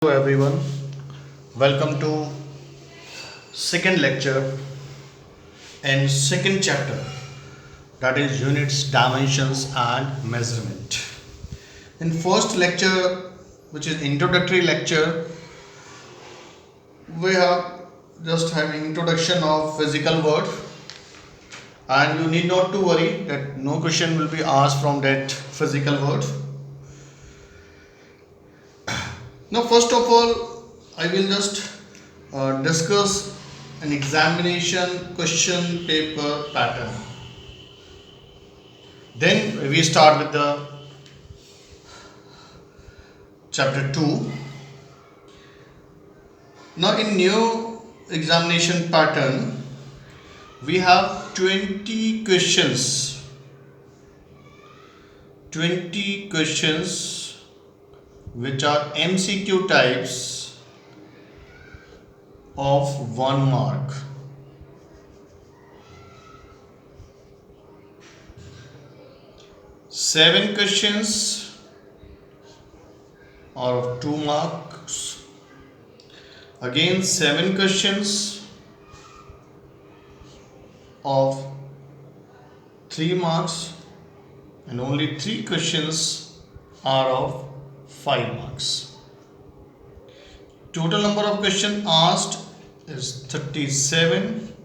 Hello everyone, welcome to second lecture and second chapter, that is units, dimensions and measurement. In first lecture, which is introductory lecture, we have just having introduction of physical word, and you need not to worry that no question will be asked from that physical word. Now, first of all, I will just discuss an examination question paper pattern. Then we start with the chapter 2. Now, in new examination pattern, we have 20 questions. 20 questions which are MCQ types of 1 mark. Seven questions are of 2 marks. Again, 7 questions of 3 marks, and only 3 questions are of 5 marks. Total number of questions asked is 37,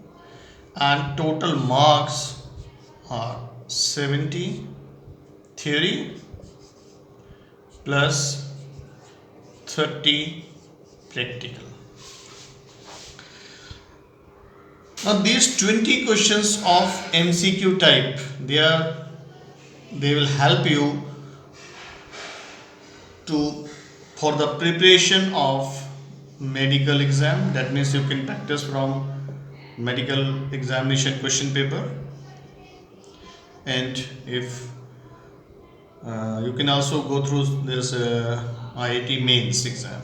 and total marks are 70 theory plus 30 practical. Now these 20 questions of MCQ type, they will help you for the preparation of medical exam. That means you can practice from medical examination question paper, and if you can also go through this IIT mains exam.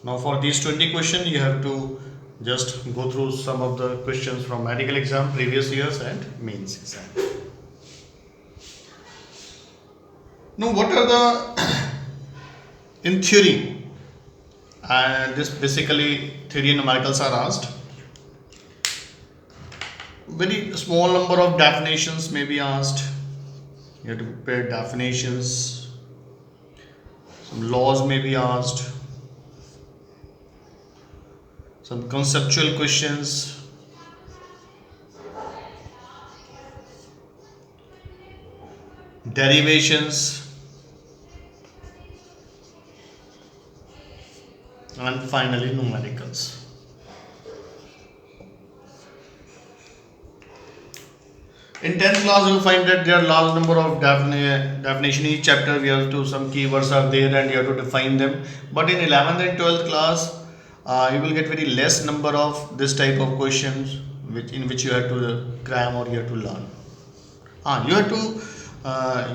Now for these 20 questions you have to just go through some of the questions from medical exam previous years and mains exam. Now what are the in theory, and this basically theory and numericals are asked. Very small number of definitions may be asked. You have to prepare definitions. Some laws may be asked. Some conceptual questions. Derivations. And finally numericals. In 10th class you will find that there are large number of definition. Each chapter we have to, some keywords are there and you have to define them. But in 11th and 12th class you will get very less number of this type of questions in which you have to cram or you have to learn.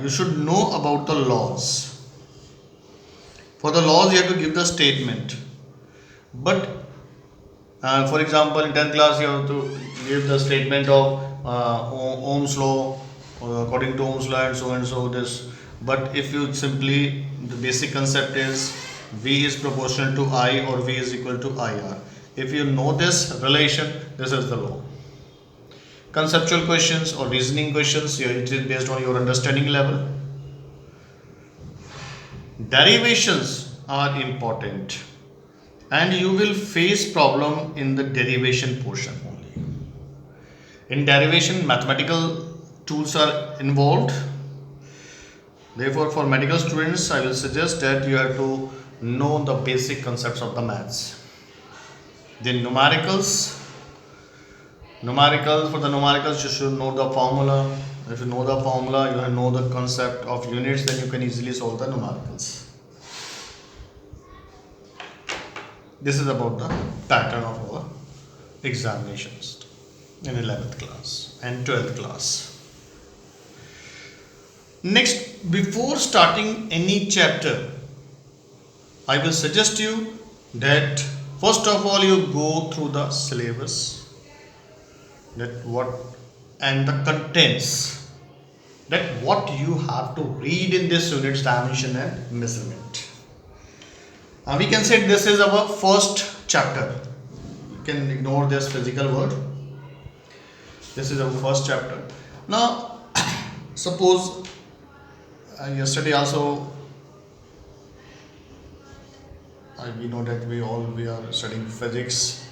You should know about the laws. For the laws you have to give the statement. But for example, in 10th class you have to give the statement of Ohm's law, according to Ohm's law and so this. But if you simply, the basic concept is V is proportional to I or V is equal to IR. If you know this relation, this is the law. Conceptual questions or reasoning questions, it is based on your understanding level. Derivations are important, and you will face problem in the derivation portion only. In derivation, mathematical tools are involved. Therefore, for medical students, I will suggest that you have to know the basic concepts of the maths. Then numericals. For the numericals, you should know the formula. If you know the formula, you know the concept of units, then you can easily solve the numericals. This is about the pattern of our examinations in 11th class and 12th class. Next, before starting any chapter, I will suggest you that first of all you go through the syllabus, that what and the contents. that what you have to read in this unit's dimension and measurement. We can say this is our first chapter. You can ignore this physical word. This is our first chapter. Now, suppose yesterday also we know that we are studying physics.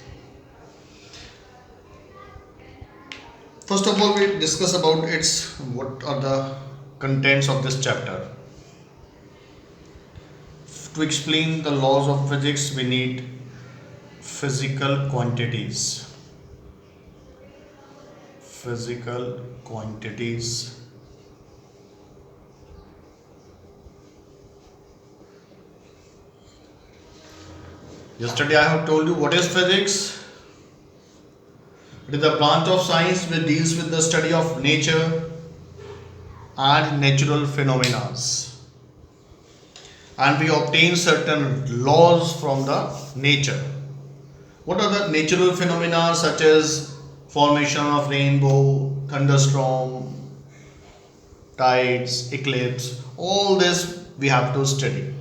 First of all, we discuss about its what are the contents of this chapter. To explain the laws of physics, we need physical quantities. Physical quantities. Yesterday I have told you what is physics. It is a branch of science which deals with the study of nature and natural phenomena. And we obtain certain laws from the nature. What are the natural phenomena such as formation of rainbow, thunderstorm, tides, eclipse? All this we have to study.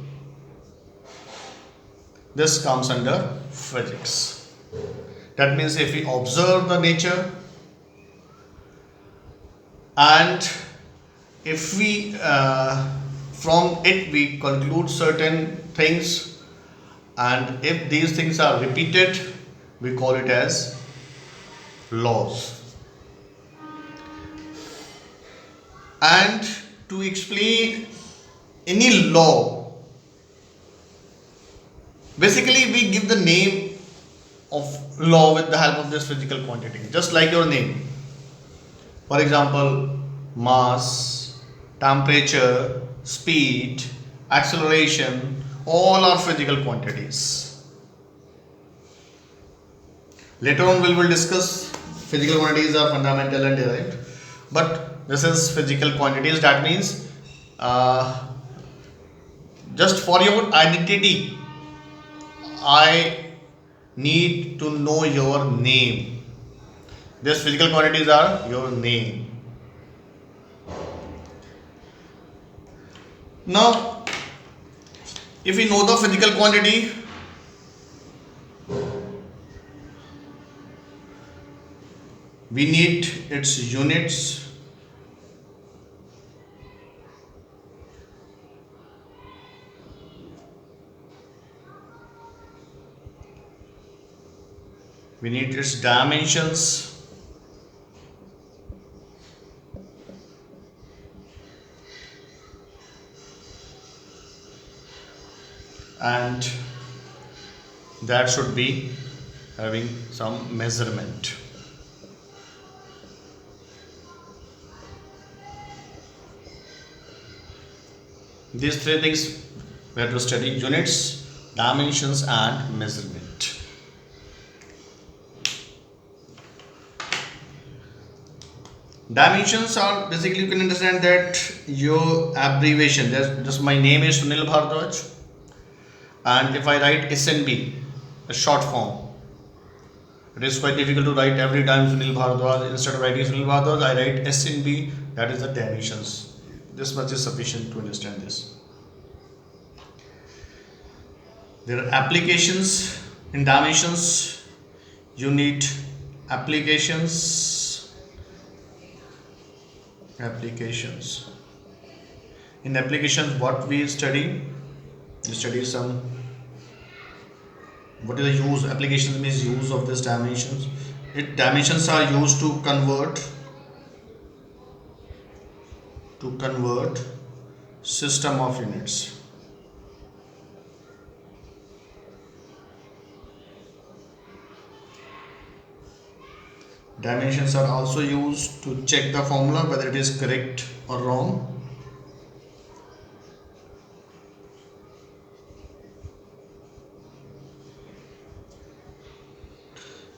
This comes under physics. That means if we observe the nature and if we from it we conclude certain things, and if these things are repeated we call it as laws. And to explain any law, basically we give the name of law with the help of this physical quantity, just like your name. For example, mass, temperature, speed, acceleration, all are physical quantities. Later on we will discuss physical quantities are fundamental and derived, but this is physical quantities. That means just for your identity I need to know your name. These physical quantities are your name. Now, if we know the physical quantity, we need its units. We need its dimensions. And that should be having some measurement. These three things we have to study: units, dimensions and measurement. Dimensions are basically, you can understand that your abbreviation. Just my name is Sunil Bhardwaj, and if I write SNB, a short form, it is quite difficult to write every time Sunil Bhardwaj. Instead of writing Sunil Bhardwaj, I write SNB. That is the dimensions. This much is sufficient to understand this. There are applications in dimensions. You need applications. In applications, what we study? We study some. What is the use? Applications means use of these dimensions. Dimensions are used to convert system of units. Dimensions are also used to check the formula whether it is correct or wrong.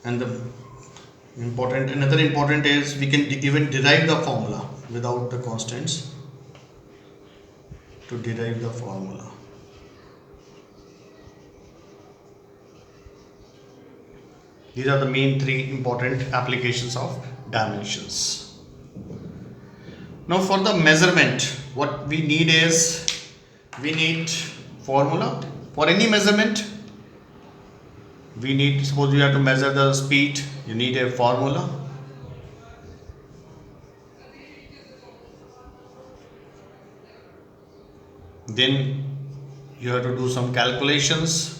And another important is we can even derive the formula without the constants to derive the formula. These are the main three important applications of dimensions. Now for the measurement, what we need is, we need formula. For any measurement, we need, suppose you have to measure the speed, you need a formula. Then you have to do some calculations.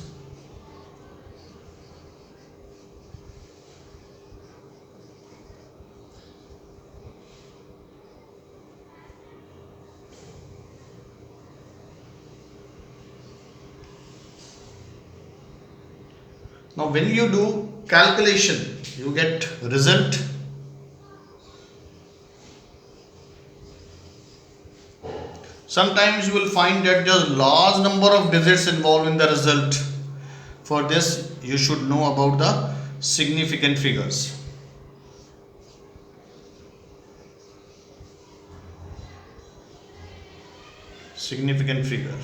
Now when you do calculation, you get result. Sometimes you will find that there's large number of digits involved in the result. For this, you should know about the significant figures. Significant figure.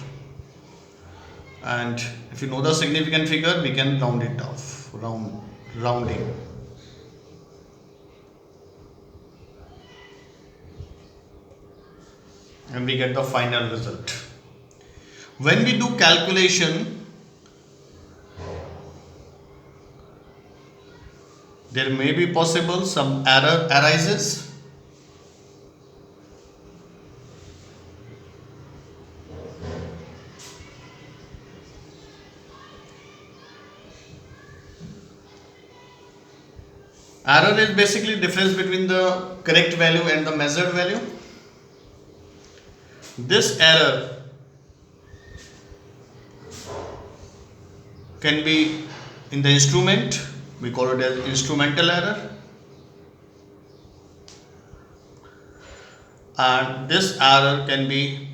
And if you know the significant figure, we can round it off. Rounding. And we get the final result. When we do calculation, there may be possible some error arises. Error is basically difference between the correct value and the measured value. This error can be in the instrument, we call it as instrumental error, and this error can be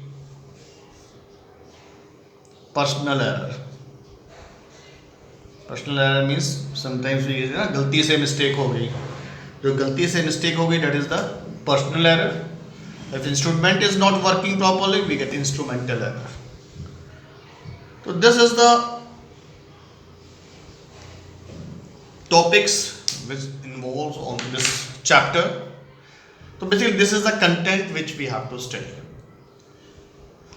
personal error. Personal error means sometimes we use गलती से mistake हो गई, जो गलती से mistake हो गई, that is the personal error. If instrument is not working properly, we get instrumental error. So this is the topics which involves on this chapter. So basically this is the content which we have to study.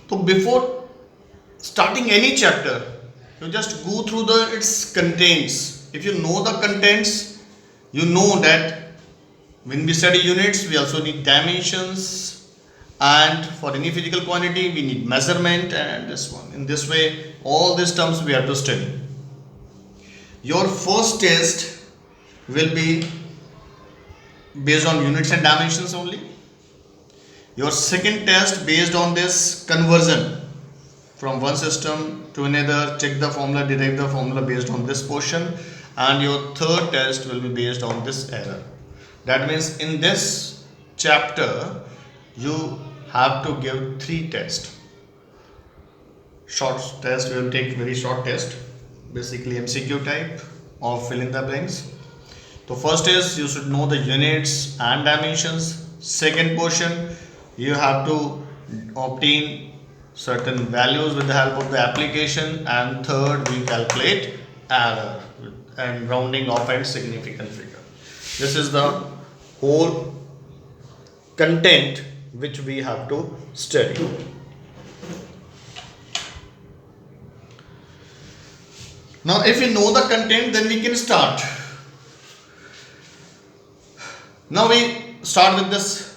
So before starting any chapter, you just go through its contents. If you know the contents, you know that when we study units, we also need dimensions, and for any physical quantity we need measurement, and this one. In this way, all these terms we have to study. Your first test will be based on units and dimensions only. Your second test based on this conversion from one system to another, check the formula, derive the formula based on this portion, and your third test will be based on this error. That means in this chapter you have to give 3 tests. Short test, we will take very short test, basically MCQ type or fill in the blanks. So first is you should know the units and dimensions. Second portion, you have to obtain certain values with the help of the application, and third we calculate error and rounding off and significant figure. This is the whole content which we have to study. Now if we know the content, then we can start. Now we start with this.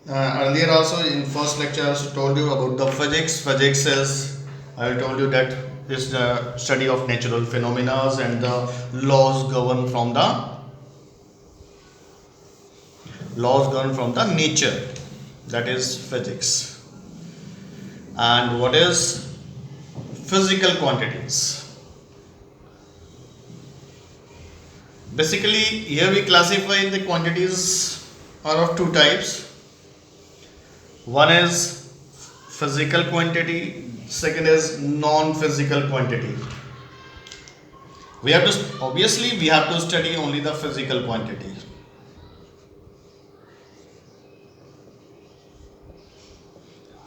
Earlier also in first lecture I also told you about the physics. Physics is, I told you that is the study of natural phenomena and the laws govern from the nature. That is physics. And what is physical quantities? Basically here we classify the quantities are of 2 types. One is physical quantity, second is non-physical quantity. We have to study only the physical quantity.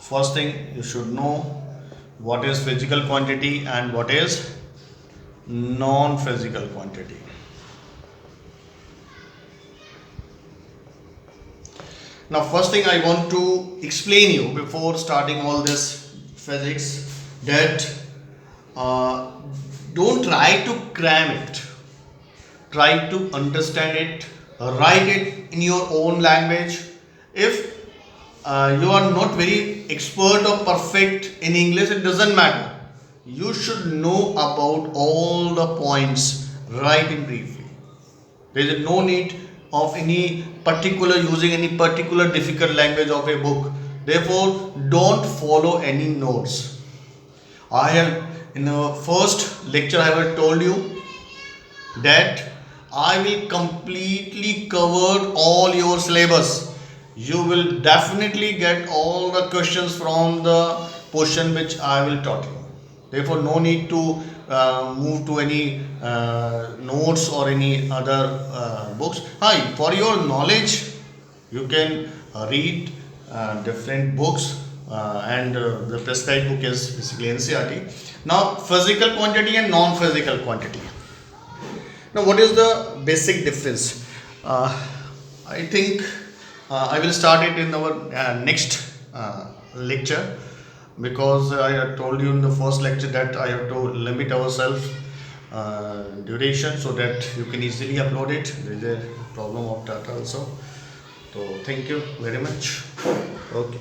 First thing, you should know what is physical quantity and what is non-physical quantity. Now, first thing I want to explain you before starting all this physics, that uh, don't try to cram it. Try to understand it, write it in your own language. If you are not very expert or perfect in English, it doesn't matter. You should know about all the points, write in briefly. There is no need of any particular using any particular difficult language of a book. Therefore, don't follow any notes. I have in the first lecture I have told you that I will completely cover all your syllabus. You will definitely get all the questions from the portion which I will taught you. Therefore, no need to move to any notes or any other books. Hi, for your knowledge, you can read different books, and the prescribed book is basically NCRT. Now, physical quantity and non-physical quantity. Now, what is the basic difference? Uh, I think I will start it in our next lecture, because I had told you in the first lecture that I have to limit ourselves duration so that you can easily upload it. There is a problem of data also. So, thank you very much. Okay.